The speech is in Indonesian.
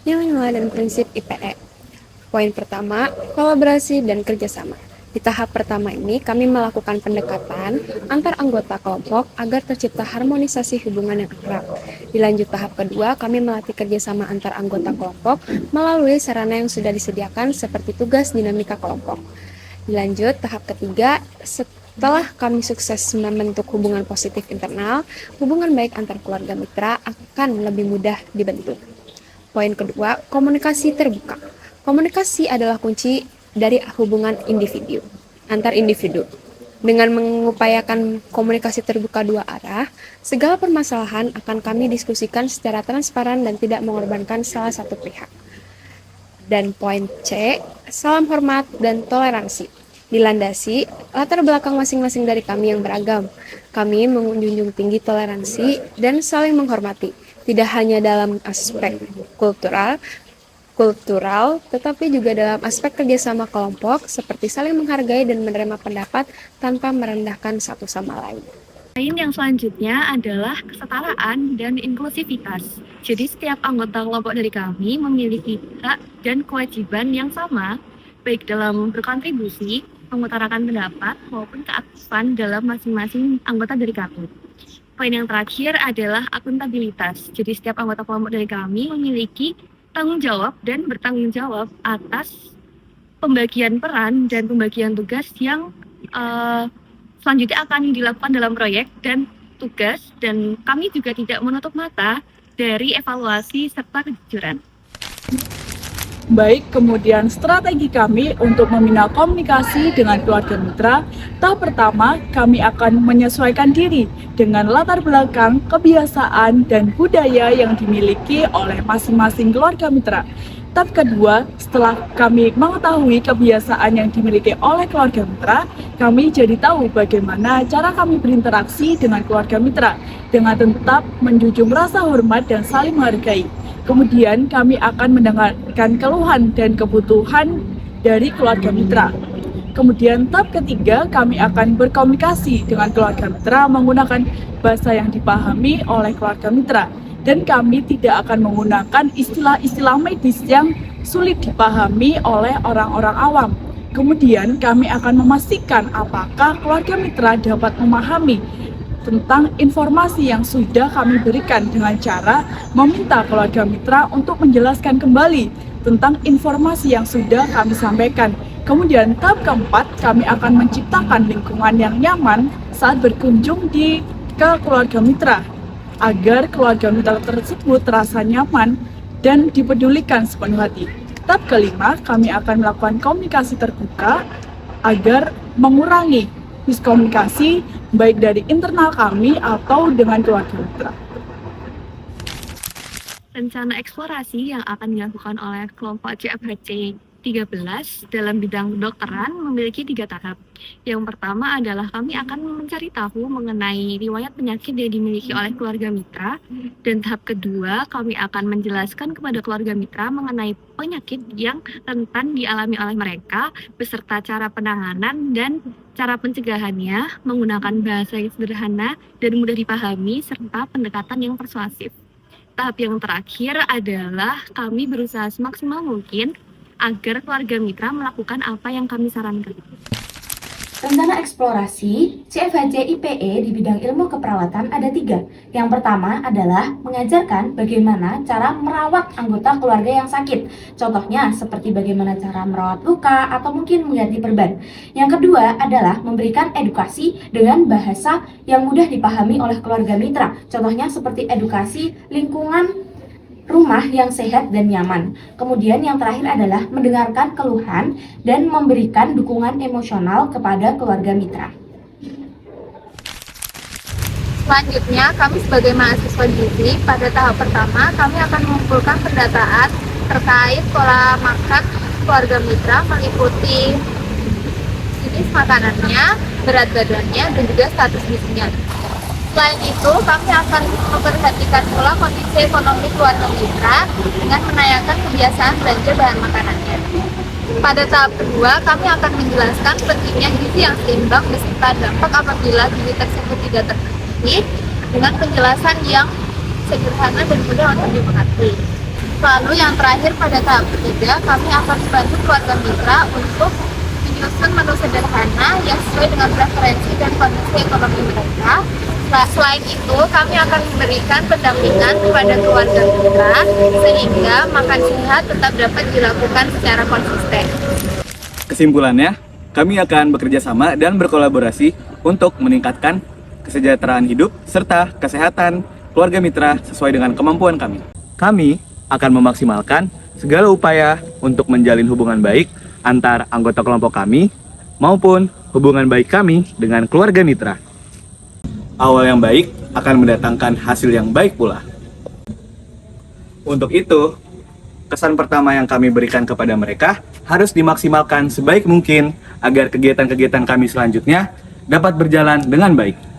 Nilai-nilai dan prinsip IPE. Poin pertama, kolaborasi dan kerjasama. Di tahap pertama ini, kami melakukan pendekatan antar anggota kelompok agar tercipta harmonisasi hubungan yang akrab. Di lanjut tahap kedua, kami melatih kerjasama antar anggota kelompok melalui sarana yang sudah disediakan seperti tugas dinamika kelompok. Dilanjut tahap ketiga, setelah kami sukses membentuk hubungan positif internal, hubungan baik antar keluarga mitra akan lebih mudah dibentuk. Poin kedua, komunikasi terbuka. Komunikasi adalah kunci dari hubungan antar individu. Dengan mengupayakan komunikasi terbuka dua arah, segala permasalahan akan kami diskusikan secara transparan dan tidak mengorbankan salah satu pihak. Dan poin C, salam hormat dan toleransi. Dilandasi latar belakang masing-masing dari kami yang beragam. Kami menjunjung tinggi toleransi dan saling menghormati, tidak hanya dalam aspek kultural, tetapi juga dalam aspek kerjasama kelompok seperti saling menghargai dan menerima pendapat tanpa merendahkan satu sama lain. Poin yang selanjutnya adalah kesetaraan dan inklusivitas. Jadi setiap anggota kelompok dari kami memiliki hak dan kewajiban yang sama, baik dalam berkontribusi, mengutarakan pendapat, maupun keaktifan dalam masing-masing anggota dari kami. Poin yang terakhir adalah akuntabilitas. Jadi setiap anggota kelompok dari kami memiliki tanggung jawab dan bertanggung jawab atas pembagian peran dan pembagian tugas yang selanjutnya akan dilakukan dalam proyek dan tugas, dan kami juga tidak menutup mata dari evaluasi serta kejujuran. Baik, kemudian strategi kami untuk membina komunikasi dengan keluarga mitra. Tahap pertama, kami akan menyesuaikan diri dengan latar belakang, kebiasaan, dan budaya yang dimiliki oleh masing-masing keluarga mitra. Tahap kedua, setelah kami mengetahui kebiasaan yang dimiliki oleh keluarga mitra, kami jadi tahu bagaimana cara kami berinteraksi dengan keluarga mitra dengan tetap menjunjung rasa hormat dan saling menghargai. Kemudian kami akan mendengarkan keluhan dan kebutuhan dari keluarga mitra. Kemudian tahap ketiga, kami akan berkomunikasi dengan keluarga mitra menggunakan bahasa yang dipahami oleh keluarga mitra. Dan kami tidak akan menggunakan istilah-istilah medis yang sulit dipahami oleh orang-orang awam. Kemudian kami akan memastikan apakah keluarga mitra dapat memahami tentang informasi yang sudah kami berikan dengan cara meminta keluarga mitra untuk menjelaskan kembali tentang informasi yang sudah kami sampaikan. Kemudian tahap keempat, kami akan menciptakan lingkungan yang nyaman saat berkunjung ke keluarga mitra, agar keluarga mitra tersebut terasa nyaman dan dipedulikan sepenuh hati. Tahap kelima, kami akan melakukan komunikasi terbuka agar mengurangi miskomunikasi baik dari internal kami atau dengan keluarga mitra. Rencana eksplorasi yang akan dilakukan oleh kelompok CFHC 13 dalam bidang kedokteran memiliki 3 tahap. Yang pertama adalah kami akan mencari tahu mengenai riwayat penyakit yang dimiliki oleh keluarga mitra, dan tahap kedua kami akan menjelaskan kepada keluarga mitra mengenai penyakit yang rentan dialami oleh mereka beserta cara penanganan dan cara pencegahannya menggunakan bahasa yang sederhana dan mudah dipahami serta pendekatan yang persuasif. Tahap yang terakhir adalah kami berusaha semaksimal mungkin agar keluarga mitra melakukan apa yang kami sarankan. Rencana eksplorasi CFHJ IPE di bidang ilmu keperawatan ada 3. Yang pertama adalah mengajarkan bagaimana cara merawat anggota keluarga yang sakit. Contohnya seperti bagaimana cara merawat luka atau mungkin mengganti perban. Yang kedua adalah memberikan edukasi dengan bahasa yang mudah dipahami oleh keluarga mitra. Contohnya seperti edukasi lingkungan rumah yang sehat dan nyaman. Kemudian yang terakhir adalah mendengarkan keluhan dan memberikan dukungan emosional kepada keluarga mitra. Selanjutnya, kami sebagai mahasiswa gizi, pada tahap pertama kami akan mengumpulkan pendataan terkait pola makan keluarga mitra meliputi jenis makanannya, berat badannya, dan juga status gizinya. Selain itu, kami akan memperhatikan pula kondisi ekonomi keluarga mitra dengan menanyakan kebiasaan belanja bahan makanannya. Pada tahap kedua, kami akan menjelaskan pentingnya gizi yang seimbang beserta dampak apabila gizi tersebut tidak terpenuhi dengan penjelasan yang sederhana dan mudah untuk dimengerti. Lalu yang terakhir pada tahap ketiga, kami akan membantu keluarga mitra untuk menyusun menu sederhana yang sesuai dengan preferensi dan kondisi ekonomi mereka. Selain itu, kami akan memberikan pendampingan kepada keluarga mitra sehingga makan sehat tetap dapat dilakukan secara konsisten. Kesimpulannya, kami akan bekerja sama dan berkolaborasi untuk meningkatkan kesejahteraan hidup serta kesehatan keluarga mitra sesuai dengan kemampuan kami. Kami akan memaksimalkan segala upaya untuk menjalin hubungan baik antar anggota kelompok kami maupun hubungan baik kami dengan keluarga mitra. Awal yang baik akan mendatangkan hasil yang baik pula. Untuk itu, kesan pertama yang kami berikan kepada mereka harus dimaksimalkan sebaik mungkin agar kegiatan-kegiatan kami selanjutnya dapat berjalan dengan baik.